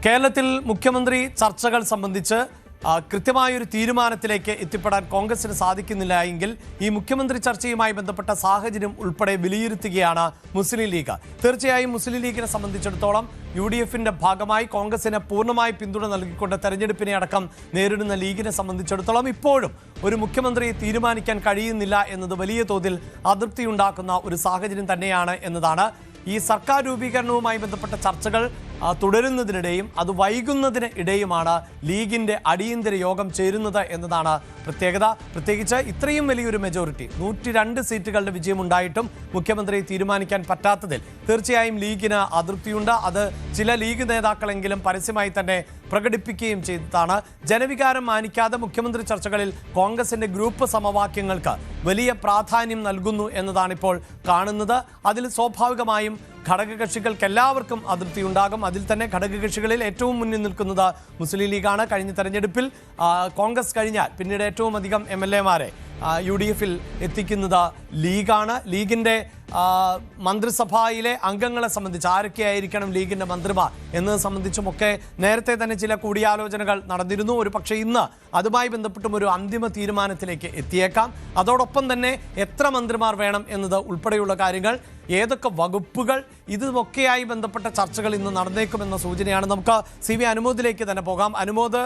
കേരളത്തിൽ മുഖ്യമന്ത്രി ചർച്ചകൾ സംബന്ധിച്ച് കൃത്യമായൊരു തീരുമാനത്തിലേക്ക് എത്തിപ്പെടാൻ കോൺഗ്രസിന് സാധിക്കുന്നില്ല എങ്കിൽ ഈ മുഖ്യമന്ത്രി ചർച്ചയുമായി ബന്ധപ്പെട്ട സാഹചര്യം ഉൾപ്പെടെ വിലയിരുത്തുകയാണ് മുസ്ലിം ലീഗ്. തീർച്ചയായും മുസ്ലിം ലീഗിനെ സംബന്ധിച്ചിടത്തോളം UDFന്റെ ഭാഗമായി കോൺഗ്രസിന് പൂർണ്ണമായി പിന്തുണ നൽകിക്കൊണ്ട് തെരഞ്ഞെടുപ്പിനെ അടക്കം നേരിടുന്ന ലീഗിനെ സംബന്ധിച്ചിടത്തോളം ഇപ്പോഴും ഒരു മുഖ്യമന്ത്രിയെ തീരുമാനിക്കാൻ കഴിയുന്നില്ല എന്നത് വലിയ തോതിൽ അതൃപ്തിയുണ്ടാക്കുന്ന ഒരു സാഹചര്യം തന്നെയാണ് എന്നതാണ്. ഈ സർക്കാർ രൂപീകരണവുമായി ബന്ധപ്പെട്ട ചർച്ചകൾ തുടരുന്നതിനിടെയും അത് വൈകുന്നതിന് ഇടയുമാണ് ലീഗിന്റെ അടിയന്തര യോഗം ചേരുന്നത് എന്നതാണ് പ്രത്യേകത. പ്രത്യേകിച്ച് ഇത്രയും വലിയൊരു മെജോറിറ്റി 102 സീറ്റുകളുടെ വിജയമുണ്ടായിട്ടും മുഖ്യമന്ത്രിയെ തീരുമാനിക്കാൻ പറ്റാത്തതിൽ തീർച്ചയായും ലീഗിന് അതൃപ്തിയുണ്ട്. അത് ചില ലീഗ് നേതാക്കളെങ്കിലും പരസ്യമായി തന്നെ പ്രകടിപ്പിക്കുകയും ചെയ്തതാണ്. ജനവികാരം മാനിക്കാതെ മുഖ്യമന്ത്രി ചർച്ചകളിൽ കോൺഗ്രസിന്റെ ഗ്രൂപ്പ് സമവാക്യങ്ങൾക്ക് വലിയ പ്രാധാന്യം നൽകുന്നു എന്നതാണ് ഇപ്പോൾ കാണുന്നത്. അതിൽ സ്വാഭാവികമായും ഘടകകക്ഷികൾക്ക് എല്ലാവർക്കും അതൃപ്തി ഉണ്ടാകും. അതിൽ തന്നെ ഘടകകക്ഷികളിൽ ഏറ്റവും മുന്നിൽ നിൽക്കുന്നത് മുസ്ലിം ലീഗാണ്. കഴിഞ്ഞ തെരഞ്ഞെടുപ്പിൽ കോൺഗ്രസ് കഴിഞ്ഞാൽ പിന്നീട് ഏറ്റവും അധികം MLA-മാരെ UDFൽ എത്തിക്കുന്നത് ലീഗാണ്. ലീഗിൻ്റെ മന്ത്രിസഭയിലെ അംഗങ്ങളെ സംബന്ധിച്ച് ആരൊക്കെയായിരിക്കണം ലീഗിൻ്റെ മന്ത്രിമാർ എന്നത് സംബന്ധിച്ചുമൊക്കെ നേരത്തെ തന്നെ ചില കൂടിയാലോചനകൾ നടന്നിരുന്നു. ഒരു പക്ഷേ ഇന്ന് അതുമായി ബന്ധപ്പെട്ടും ഒരു അന്തിമ തീരുമാനത്തിലേക്ക് എത്തിയേക്കാം. അതോടൊപ്പം തന്നെ എത്ര മന്ത്രിമാർ വേണം എന്നത് ഉൾപ്പെടെയുള്ള കാര്യങ്ങൾ, ഏതൊക്കെ വകുപ്പുകൾ, ഇതുമൊക്കെയായി ബന്ധപ്പെട്ട ചർച്ചകൾ ഇന്ന് നടന്നേക്കുമെന്ന സൂചനയാണ്. നമുക്ക് CV അനുമോദിലേക്ക് തന്നെ പോകാം. അനുമോദ്,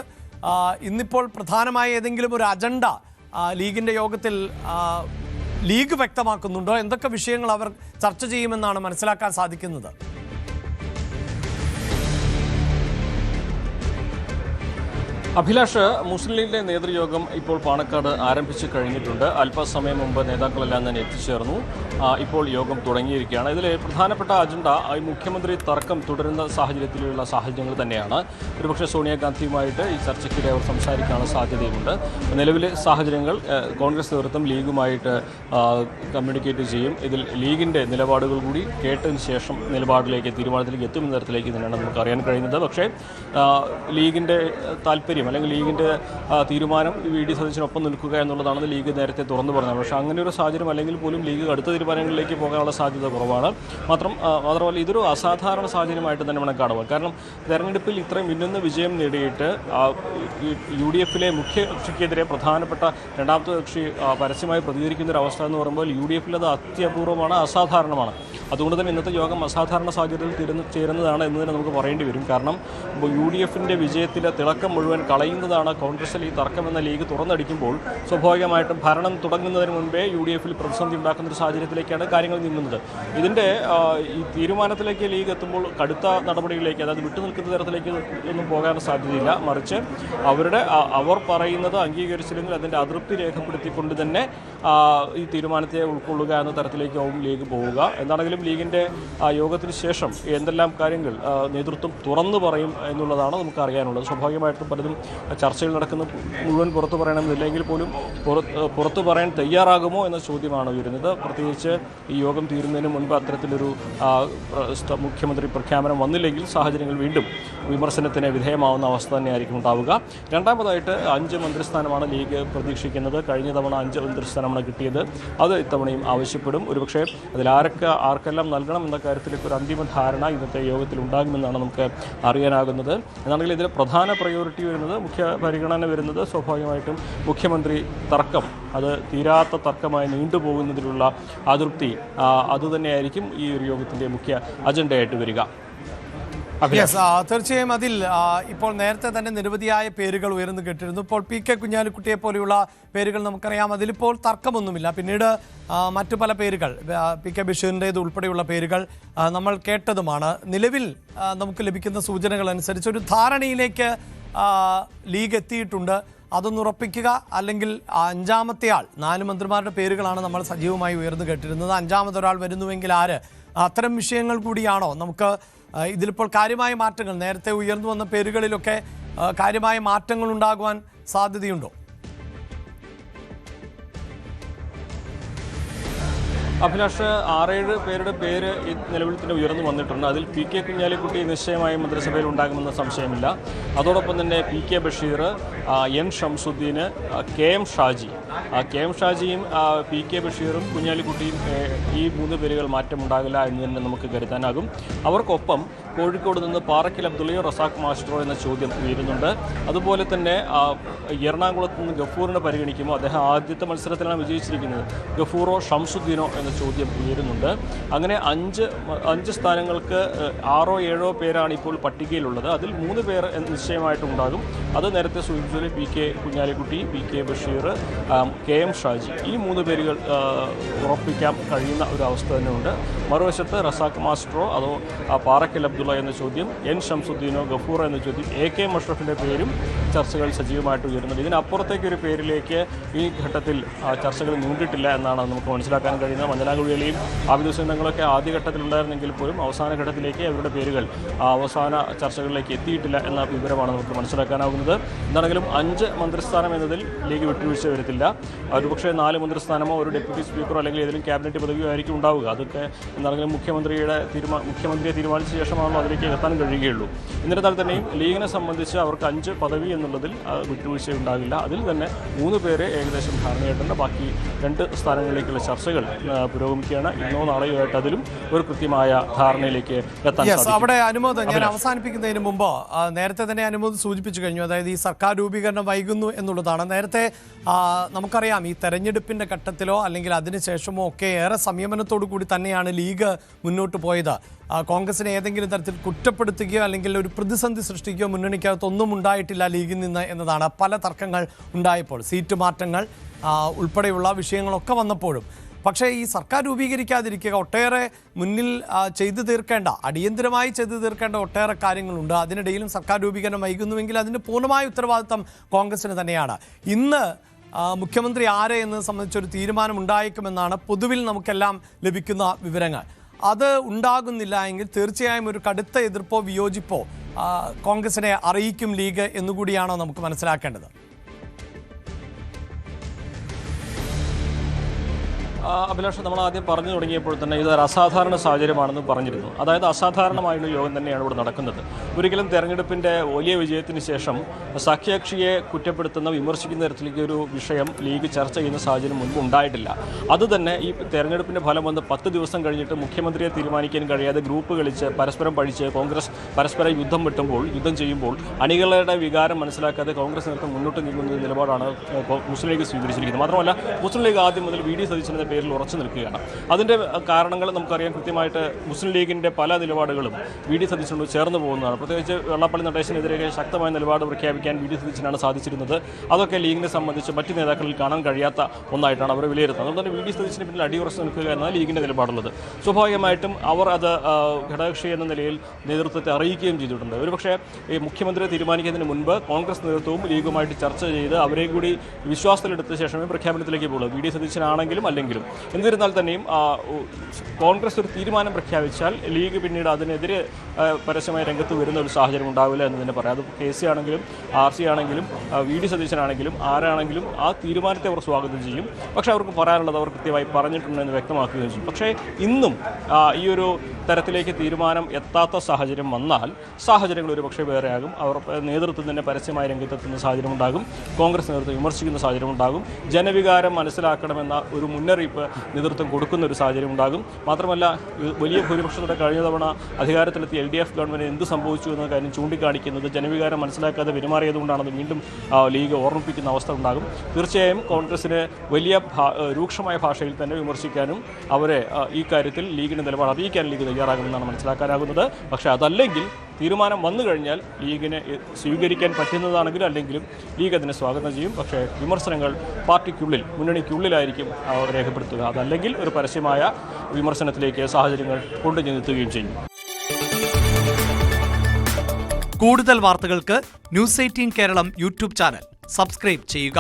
ഇന്നിപ്പോൾ പ്രധാനമായ ഏതെങ്കിലും ഒരു അജണ്ട ലീഗിൻ്റെ യോഗത്തിൽ ലീഗ് വ്യക്തമാക്കുന്നുണ്ടോ? എന്തൊക്കെ വിഷയങ്ങൾ അവർ ചർച്ച ചെയ്യുമെന്നാണ് മനസ്സിലാക്കാൻ സാധിക്കുന്നത്? അഭിലാഷ്, മുസ്ലിം ലീഗിന്റെ നേതൃയോഗം ഇപ്പോൾ പാണക്കാട് ആരംഭിച്ചു കഴിഞ്ഞിട്ടുണ്ട്. അല്പസമയം മുമ്പ് നേതാക്കളെല്ലാം തന്നെ എത്തിച്ചേർന്നു. ഇപ്പോൾ യോഗം തുടങ്ങിയിരിക്കുകയാണ്. ഇതിലെ പ്രധാനപ്പെട്ട അജണ്ട ഈ മുഖ്യമന്ത്രി തർക്കം തുടരുന്ന സാഹചര്യത്തിലുള്ള സാഹചര്യങ്ങൾ തന്നെയാണ്. ഒരുപക്ഷെ സോണിയാഗാന്ധിയുമായിട്ട് ഈ ചർച്ചയ്ക്കിടെ അവർ സംസാരിക്കാനുള്ള സാധ്യതയുമുണ്ട്. നിലവിലെ സാഹചര്യങ്ങൾ കോൺഗ്രസ് നേതൃത്വം ലീഗുമായിട്ട് കമ്മ്യൂണിക്കേറ്റ് ചെയ്യും. ഇതിൽ ലീഗിൻ്റെ നിലപാടുകൾ കൂടി കേട്ടതിന് ശേഷം തീരുമാനത്തിലേക്ക് എത്തുമെന്ന തരത്തിലേക്ക് തന്നെയാണ് നമുക്ക് അറിയാൻ കഴിയുന്നത്. പക്ഷേ ലീഗിൻ്റെ താല്പര്യം അല്ലെങ്കിൽ ലീഗിൻ്റെ തീരുമാനം VD സതീശനൊപ്പം നിൽക്കുക എന്നുള്ളതാണ് ലീഗ് നേരത്തെ തുറന്നു പറഞ്ഞത്. പക്ഷേ അങ്ങനെ ഒരു സാഹചര്യം അല്ലെങ്കിൽ പോലും ലീഗ് അടുത്ത തീരുമാനങ്ങളിലേക്ക് പോകാനുള്ള സാധ്യത കുറവാണ്. മാത്രമല്ല ഇതൊരു അസാധാരണ സാഹചര്യമായിട്ട് തന്നെ വേണം കാണുക. കാരണം തെരഞ്ഞെടുപ്പിൽ ഇത്രയും മിന്നുന്ന വിജയം നേടിയിട്ട് UDFലെ മുഖ്യ കക്ഷിക്കെതിരെ പ്രധാനപ്പെട്ട രണ്ടാമത്തെ കക്ഷി പരസ്യമായി പ്രതികരിക്കുന്ന ഒരു അവസ്ഥ എന്ന് പറയുമ്പോൾ UDFൽ അത് അത്യപൂർവമാണ്, അസാധാരണമാണ്. അതുകൊണ്ട് തന്നെ ഇന്നത്തെ യോഗം അസാധാരണ സാഹചര്യത്തിൽ ചേരുന്നതാണ് എന്ന് തന്നെ നമുക്ക് പറയേണ്ടി വരും. കാരണം UDFന്റെ വിജയത്തിലെ തിളക്കം മുഴുവൻ കളയുന്നതാണ് കോൺഗ്രസിൽ ഈ തർക്കമെന്ന ലീഗ് തുറന്നടിക്കുമ്പോൾ സ്വാഭാവികമായിട്ടും ഭരണം തുടങ്ങുന്നതിന് മുൻപേ UDFൽ പ്രതിസന്ധി ഉണ്ടാക്കുന്ന ഒരു സാഹചര്യത്തിലേക്കാണ് കാര്യങ്ങൾ നീങ്ങുന്നത്. ഇതിൻ്റെ ഈ തീരുമാനത്തിലേക്ക് ലീഗ് എത്തുമ്പോൾ കടുത്ത നടപടികളിലേക്ക്, അതായത് വിട്ടുനിൽക്കുന്ന തരത്തിലേക്ക് ഒന്നും പോകാൻ സാധ്യതയില്ല. മറിച്ച് അവർ പറയുന്നത് അംഗീകരിച്ചില്ലെങ്കിൽ അതിൻ്റെ അതൃപ്തി രേഖപ്പെടുത്തിക്കൊണ്ട് തന്നെ ഈ തീരുമാനത്തെ ഉൾക്കൊള്ളുക എന്ന തരത്തിലേക്കാവും ലീഗ് പോവുക. എന്താണെങ്കിലും ലീഗിൻ്റെ യോഗത്തിന് ശേഷം എന്തെല്ലാം കാര്യങ്ങൾ നേതൃത്വം തുറന്നു പറയും എന്നുള്ളതാണ് നമുക്ക് അറിയാനുള്ളത്. സ്വാഭാവികമായിട്ടും പലതും ചർച്ചയിൽ നടക്കുന്ന മുഴുവൻ പുറത്തു പറയണമെന്നില്ലെങ്കിൽ പോലും പുറത്തു പറയാൻ തയ്യാറാകുമോ എന്ന ചോദ്യമാണ് ഉയരുന്നത്. പ്രത്യേകിച്ച് ഈ യോഗം തീരുന്നതിന് മുൻപ് അത്തരത്തിലൊരു മുഖ്യമന്ത്രി പ്രഖ്യാപനം വന്നില്ലെങ്കിൽ സാഹചര്യങ്ങൾ വീണ്ടും വിമർശനത്തിന് വിധേയമാവുന്ന അവസ്ഥ തന്നെയായിരിക്കും ഉണ്ടാവുക. രണ്ടാമതായിട്ട് 5 മന്ത്രിസ്ഥാനമാണ് ലീഗ് പ്രതീക്ഷിക്കുന്നത്. കഴിഞ്ഞ തവണ 5 മന്ത്രിസ്ഥാനമാണ് കിട്ടിയത്. അത് ഇത്തവണയും ആവശ്യപ്പെടും. ഒരുപക്ഷെ അതിൽ ആർക്കെല്ലാം നൽകണം എന്ന കാര്യത്തിലേക്ക് ഒരു അന്തിമ ധാരണ ഇന്നത്തെ യോഗത്തിൽ ഉണ്ടാകുമെന്നാണ് നമുക്ക് അറിയാനാകുന്നത്. എന്നാണെങ്കിൽ ഇതിൽ പ്രധാന പ്രയോറിറ്റി വരുന്നത്, മുഖ്യ പരിഗണന വരുന്നത് സ്വാഭാവികമായിട്ടും മുഖ്യമന്ത്രി തർക്കം, അത് തീരാത്ത തർക്കമായി നീണ്ടുപോകുന്നതിലുള്ള അതൃപ്തി, അതുതന്നെയായിരിക്കും ഈ ഒരു യോഗത്തിൻ്റെ മുഖ്യ അജണ്ടയായിട്ട് വരിക. തീർച്ചയായും അതിൽ ഇപ്പോൾ നേരത്തെ തന്നെ നിരവധിയായ പേരുകൾ ഉയർന്നു കേട്ടിരുന്നു. ഇപ്പോൾ PK കുഞ്ഞാലിക്കുട്ടിയെ പോലെയുള്ള പേരുകൾ നമുക്കറിയാം. അതിലിപ്പോൾ തർക്കമൊന്നുമില്ല. പിന്നീട് മറ്റു പല പേരുകൾ, PK ബഷീറിൻ്റേത് ഉൾപ്പെടെയുള്ള പേരുകൾ നമ്മൾ കേട്ടതുമാണ്. നിലവിൽ നമുക്ക് ലഭിക്കുന്ന സൂചനകൾ അനുസരിച്ച് ഒരു ധാരണയിലേക്ക് ലീഗ് എത്തിയിട്ടുണ്ട്. അതൊന്ന് ഉറപ്പിക്കുക, അല്ലെങ്കിൽ 5ാമത്തെ ആൾ, 4 മന്ത്രിമാരുടെ പേരുകളാണ് നമ്മൾ സജീവമായി ഉയർന്നു കേട്ടിരുന്നത്. 5ാമതൊരാൾ വരുന്നുവെങ്കിൽ ആര്? അത്തരം വിഷയങ്ങൾ കൂടിയാണോ നമുക്ക് ഇതിലിപ്പോൾ കാര്യമായ മാറ്റങ്ങൾ, നേരത്തെ ഉയർന്നു വന്ന പേരുകളിലൊക്കെ കാര്യമായ മാറ്റങ്ങൾ ഉണ്ടാകുവാൻ സാധ്യതയുണ്ടോ? അഭിലാഷ്, 6-7 പേരുടെ പേര് നിലവിൽ തന്നെ ഉയർന്നു വന്നിട്ടുണ്ട്. അതിൽ PK കുഞ്ഞാലിക്കുട്ടി നിശ്ചയമായും മന്ത്രിസഭയിൽ ഉണ്ടാകുമെന്ന സംശയമില്ല. അതോടൊപ്പം തന്നെ PK Basheer, N Shamsuddeen, KM Shaji K M ഷാജിയും പി കെ ബഷീറും കുഞ്ഞാലിക്കുട്ടിയും ഈ 3 പേരുകൾ മാറ്റമുണ്ടാകില്ല എന്ന് തന്നെ നമുക്ക് കരുതാനാകും. അവർക്കൊപ്പം കോഴിക്കോട് നിന്ന് പാറക്കൽ അബ്ദുള്ളയോ റസാഖ് മാസ്റ്ററോ എന്ന ചോദ്യം ഉയരുന്നുണ്ട്. അതുപോലെ തന്നെ എറണാകുളത്ത് നിന്ന് ഗഫൂറിനെ പരിഗണിക്കുമ്പോൾ അദ്ദേഹം ആദ്യത്തെ മത്സരത്തിലാണ് വിജയിച്ചിരിക്കുന്നത്. ഗഫൂറോ ഷംസുദ്ദീനോ എന്ന ചോദ്യം ഉയരുന്നുണ്ട്. അങ്ങനെ 5 സ്ഥാനങ്ങൾക്ക് 6 or 7 പേരാണ് ഇപ്പോൾ പട്ടികയിലുള്ളത്. അതിൽ 3 പേർ നിശ്ചയമായിട്ടുണ്ടാകും. അത് നേരത്തെ സൂചിപ്പിച്ചത് P K Kunhalikutty, P K Basheer, K M Shaji, ഈ 3 പേരുകൾ ഉറപ്പിക്കാൻ കഴിയുന്ന ഒരു അവസ്ഥ തന്നെയുണ്ട്. മറുവശത്ത് റസാഖ് മാസ്റ്ററോ അതോ പാറക്കൽ അബ്ദുള്ള എന്ന ചോദ്യം, എൻ ഷംസുദ്ദീനോ ഗഫൂറോ എന്ന ചോദ്യം, AK മഷ്റഫിൻ്റെ പേരും ചർച്ചകൾ സജീവമായിട്ട് ഉയരുന്നുണ്ട്. ഇതിനപ്പുറത്തേക്കൊരു പേരിലേക്ക് ഈ ഘട്ടത്തിൽ ചർച്ചകൾ നീണ്ടിട്ടില്ല എന്നാണ് നമുക്ക് മനസ്സിലാക്കാൻ കഴിയുന്നത്. മഞ്ഞനാകുഴിയിലെയും ആബിദ് ഹുസൈൻ തങ്ങളൊക്കെ ആദ്യഘട്ടത്തിലുണ്ടായിരുന്നെങ്കിൽ പോലും അവസാന ഘട്ടത്തിലേക്ക് അവരുടെ പേരുകൾ അവസാന ചർച്ചകളിലേക്ക് എത്തിയിട്ടില്ല എന്ന വിവരമാണ് നമുക്ക് മനസ്സിലാക്കാനാകുന്നത്. എന്താണെങ്കിലും 5 മന്ത്രിസ്ഥാനം എന്നതിൽ ലീഗ് വിട്ടുവീഴ്ച വരത്തില്ല. ഒരുപക്ഷെ 4 മന്ത്രിസ്ഥാനമോ ഒരു ഡെപ്യൂട്ടി സ്പീക്കറോ അല്ലെങ്കിൽ ഏതെങ്കിലും ക്യാബിനറ്റ് പദവിയോ ആയിരിക്കും ഉണ്ടാവുക. അതൊക്കെ എന്താണെങ്കിലും മുഖ്യമന്ത്രിയെ തീരുമാനിച്ച ശേഷമാണല്ലോ അതിലേക്ക് എത്താൻ കഴിയുകയുള്ളൂ. എന്നിരുന്നാൽ തന്നെയും ലീഗിനെ സംബന്ധിച്ച് അവർക്ക് 5 പദവി എന്നുള്ളതിൽ വിട്ടുവീഴ്ച ഉണ്ടാകില്ല. അതിൽ തന്നെ 3 പേരെ ഏകദേശം ധാരണയായിട്ടുണ്ട്. ബാക്കി 2 സ്ഥാനങ്ങളിലേക്കുള്ള ചർച്ചകൾ പുരോഗമിക്കുകയാണ്. ഇന്നോ നാളെയോ ആയിട്ട് അതിലും ഒരു കൃത്യമായ ധാരണയിലേക്ക് എത്താൻ സാധിക്കും. അവിടെ അനുമോദ്, ഞാൻ അവസാനിപ്പിക്കുന്നതിന് മുമ്പ് നേരത്തെ തന്നെ അനുമോദ് സൂചിപ്പിച്ചു കഴിഞ്ഞു. അതായത് ഈ സർക്കാർ രൂപീകരണം വൈകുന്നു എന്നുള്ളതാണ്. നേരത്തെ നമുക്കറിയാം ഈ തെരഞ്ഞെടുപ്പിന്റെ ഘട്ടത്തിലോ അല്ലെങ്കിൽ അതിനുശേഷമോ ഒക്കെ ഏറെ സംയമനത്തോടു കൂടി തന്നെയാണ് ലീഗ് മുന്നോട്ട് പോയത്. കോൺഗ്രസിനെ ഏതെങ്കിലും തരത്തിൽ കുറ്റപ്പെടുത്തുകയോ അല്ലെങ്കിൽ ഒരു പ്രതിസന്ധി സൃഷ്ടിക്കുകയോ മുന്നണിക്കകത്തൊന്നും ഉണ്ടായിട്ടില്ല ലീഗിൽ നിന്ന് എന്നതാണ്. പല തർക്കങ്ങൾ ഉണ്ടായപ്പോൾ, സീറ്റ് മാറ്റങ്ങൾ ഉൾപ്പെടെയുള്ള വിഷയങ്ങളൊക്കെ വന്നപ്പോഴും. പക്ഷേ ഈ സർക്കാർ രൂപീകരിക്കാതിരിക്കുക ഒട്ടേറെ മുന്നിൽ ചെയ്തു തീർക്കേണ്ട, അടിയന്തരമായി ചെയ്തു തീർക്കേണ്ട ഒട്ടേറെ കാര്യങ്ങളുണ്ട്. അതിനിടയിലും സർക്കാർ രൂപീകരണം വൈകുന്നുവെങ്കിൽ അതിൻ്റെ പൂർണ്ണമായ ഉത്തരവാദിത്തം കോൺഗ്രസിന് തന്നെയാണ്. ഇന്ന് മുഖ്യമന്ത്രി ആരെ എന്നത് സംബന്ധിച്ചൊരു തീരുമാനം ഉണ്ടായേക്കുമെന്നാണ് പൊതുവിൽ നമുക്കെല്ലാം ലഭിക്കുന്ന വിവരങ്ങൾ. അത് ഉണ്ടാകുന്നില്ല എങ്കിൽ തീർച്ചയായും ഒരു കടുത്ത എതിർപ്പോ വിയോജിപ്പോ കോൺഗ്രസിനെ അറിയിക്കും ലീഗ് എന്നുകൂടിയാണോ നമുക്ക് മനസ്സിലാക്കേണ്ടത്? അഭിലാഷ്, നമ്മൾ ആദ്യം പറഞ്ഞു തുടങ്ങിയപ്പോൾ തന്നെ ഇതൊരു അസാധാരണ സാഹചര്യമാണെന്ന് പറഞ്ഞിരുന്നു. അതായത് അസാധാരണമായുള്ള യോഗം തന്നെയാണ് ഇവിടെ നടക്കുന്നത്. ഒരിക്കലും തെരഞ്ഞെടുപ്പിൻ്റെ വലിയ വിജയത്തിന് ശേഷം സഖ്യകക്ഷിയെ കുറ്റപ്പെടുത്തുന്ന, വിമർശിക്കുന്ന തരത്തിലേക്ക് ഒരു വിഷയം ലീഗ് ചർച്ച ചെയ്യുന്ന സാഹചര്യം മുൻപ് ഉണ്ടായിട്ടില്ല. അതുതന്നെ ഈ തെരഞ്ഞെടുപ്പിൻ്റെ ഫലം വന്ന് 10 ദിവസം കഴിഞ്ഞിട്ട് മുഖ്യമന്ത്രിയെ തീരുമാനിക്കാൻ കഴിയാതെ ഗ്രൂപ്പ് കളിച്ച് പരസ്പരം പഴിച്ച് കോൺഗ്രസ് പരസ്പരം യുദ്ധം ചെയ്യുമ്പോൾ അണികളുടെ വികാരം മനസ്സിലാക്കാതെ കോൺഗ്രസ് നേതൃത്വം മുന്നോട്ട് നീങ്ങുന്ന നിലപാടാണ് മുസ്ലിം ലീഗ് സ്വീകരിച്ചിരിക്കുന്നത്. മാത്രമല്ല മുസ്ലിം ലീഗ് ആദ്യം മുതൽ VD സതീശൻ്റെ പേരിൽ ഉറച്ചു നിൽക്കുകയാണ്. അതിൻ്റെ കാരണങ്ങൾ നമുക്കറിയാം കൃത്യമായിട്ട്. മുസ്ലിം ലീഗിൻ്റെ പല നിലപാടുകളും VD സതീശനോട് ചേർന്ന് പോകുന്നതാണ്. പ്രത്യേകിച്ച് വെള്ളാപ്പള്ളി നടേശനെതിരെ ശക്തമായ നിലപാട് പ്രഖ്യാപിക്കാൻ VD സതീശനാണ് സാധിച്ചിരുന്നത്. അതൊക്കെ ലീഗിനെ സംബന്ധിച്ച് മറ്റ് നേതാക്കളിൽ കാണാൻ കഴിയാത്ത ഒന്നായിട്ടാണ് അവർ വിലയിരുത്തുന്നത്. അതുകൊണ്ട് തന്നെ VD സതീശന് പിന്നിൽ അടിയുറച്ച് നിൽക്കുക എന്നാണ് ലീഗിൻ്റെ നിലപാടുള്ളത്. സ്വാഭാവികമായിട്ടും അവർ അത് ഘടകകക്ഷി എന്ന നിലയിൽ നേതൃത്വത്തെ അറിയിക്കുകയും ചെയ്തിട്ടുണ്ട്. ഒരുപക്ഷേ ഈ മുഖ്യമന്ത്രിയെ തീരുമാനിക്കുന്നതിന് മുൻപ് കോൺഗ്രസ് നേതൃത്വവും ലീഗുമായിട്ട് ചർച്ച ചെയ്ത് അവരെ കൂടി വിശ്വാസത്തിലെടുത്ത ശേഷമേ പ്രഖ്യാപനത്തിലേക്ക് പോകുള്ളൂ. VD സതീശനാണെങ്കിലും അല്ലെങ്കിലും. എന്നിരുന്നാൽ തന്നെയും കോൺഗ്രസ് ഒരു തീരുമാനം പ്രഖ്യാപിച്ചാൽ ലീഗ് പിന്നീട് അതിനെതിരെ പരസ്യമായ രംഗത്ത് വരുന്ന ഒരു സാഹചര്യം ഉണ്ടാവില്ല എന്ന് തന്നെ പറയാം. അത് KC ആണെങ്കിലും RC ആണെങ്കിലും VD സതീശനാണെങ്കിലും ആരാണെങ്കിലും ആ തീരുമാനത്തെ അവർ സ്വാഗതം ചെയ്യും. പക്ഷേ അവർക്ക് പറയാനുള്ളത് അവർ കൃത്യമായി പറഞ്ഞിട്ടുണ്ടെന്ന് വ്യക്തമാക്കുകയും ചെയ്യും. പക്ഷേ ഇന്നും ഈ ഒരു തരത്തിലേക്ക് തീരുമാനം എത്താത്ത സാഹചര്യം വന്നാൽ സാഹചര്യങ്ങൾ ഒരുപക്ഷെ വേറെയാകും. അവർ നേതൃത്വം തന്നെ പരസ്യമായ രംഗത്തെത്തുന്ന സാഹചര്യം ഉണ്ടാകും. കോൺഗ്രസ് നേതൃത്വം വിമർശിക്കുന്ന സാഹചര്യം ഉണ്ടാകും. ജനവികാരം മനസ്സിലാക്കണമെന്ന ഒരു മുന്നറിയിപ്പ് നേതൃത്വം കൊടുക്കുന്ന ഒരു സാഹചര്യം ഉണ്ടാകും. മാത്രമല്ല വലിയ ഭൂരിപക്ഷത്തോടെ കഴിഞ്ഞ തവണ അധികാരത്തിലെത്തിയ LDF ഗവൺമെൻറ് എന്ത് സംഭവിച്ചു എന്ന കാര്യം ചൂണ്ടിക്കാണിക്കുന്നത് ജനവികാരം മനസ്സിലാക്കാതെ പെരുമാറിയതുകൊണ്ടാണെന്ന് വീണ്ടും ലീഗ് ഓർമ്മിപ്പിക്കുന്ന അവസ്ഥ ഉണ്ടാകും. തീർച്ചയായും കോൺഗ്രസിന് വലിയ രൂക്ഷമായ ഭാഷയിൽ തന്നെ വിമർശിക്കാനും അവരെ ഈ കാര്യത്തിൽ ലീഗിൻ്റെ നിലപാട് അറിയിക്കാൻ ലീഗ് തയ്യാറാകുമെന്നാണ് മനസ്സിലാക്കാനാകുന്നത്. പക്ഷേ അതല്ലെങ്കിൽ തീരുമാനം വന്നു കഴിഞ്ഞാൽ ലീഗിനെ സ്വീകരിക്കാൻ പറ്റുന്നതാണെങ്കിലും അല്ലെങ്കിലും ലീഗ് അതിനെ സ്വാഗതം ചെയ്യും. പക്ഷേ വിമർശനങ്ങൾ പാർട്ടിക്കുള്ളിൽ, മുന്നണിക്കുള്ളിലായിരിക്കും രേഖപ്പെടുത്തുക. അതല്ലെങ്കിൽ ഒരു പരസ്യമായ വിമർശനത്തിലേക്ക് സാഹചര്യങ്ങൾ കൊണ്ടുചെന്നെത്തുകയും ചെയ്യും. കൂടുതൽ വാർത്തകൾക്ക് News 18 Keralam YouTube channel subscribe ചെയ്യുക.